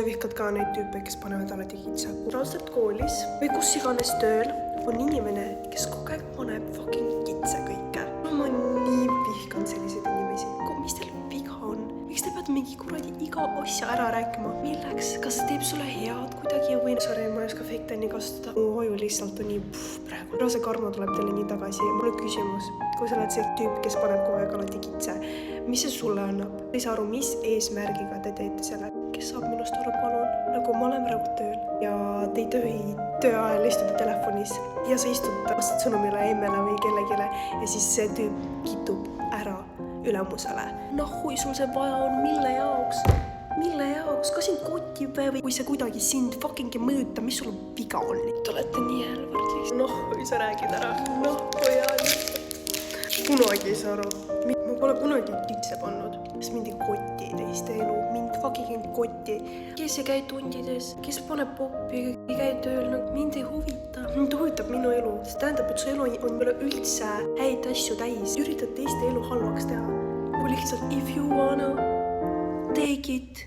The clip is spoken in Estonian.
vihkad ka neid tüüpe, kes panevad alati kitsa. Raudselt koolis või kus iganes tööl on inimene, kes kogu aeg paneb fucking kitsa kõike. No ma nii vihkan selliseid inimesi. Mis teil viga on? Miks te peate mingi kuradi iga asja ära rääkima? Milleks? Kas see teeb sulle head kuidagi või? Sorry, ma ei oska fake tan'i kasutada. Mu aju lihtsalt on nii praegu. Rase Karmo tuleb teile nii tagasi. Mul on küsimus. Kui sa oled see tüüp, kes paneb kogu aeg alati kitse, mis see sulle annab? Ei saa aru, mis eesmärgiga te teete selle? Kes saab minust aru, palun? Nagu ma olen praegu tööl ja te ei tohi töö ajal istuda telefonis ja sa istud vastad sõnumile emmele või kellegile ja siis see tüüp kitub ära ülemusele. Nahui sul see vaja on, mille jaoks? Mille jaoks? Kas sind kotib või kui see kuidagi sind fucking mõjuta, mis sul viga on? Te olete nii helvard lihtsalt. Kui sa räägid ära. Kui kunagi ei saa aru. Ma pole kunagi kitse pannud. Kes mind ei koti teiste elu. Mind fucking koti. Kes ei käi tundides, kes paneb poppi, ei käi tööl. Mind ei huvita. Mind huvitab minu elu. See tähendab, et su elu on üle üldse häid asju täis. Üritad teiste elu halvaks teha. Nagu lihtsalt if you wanna take it.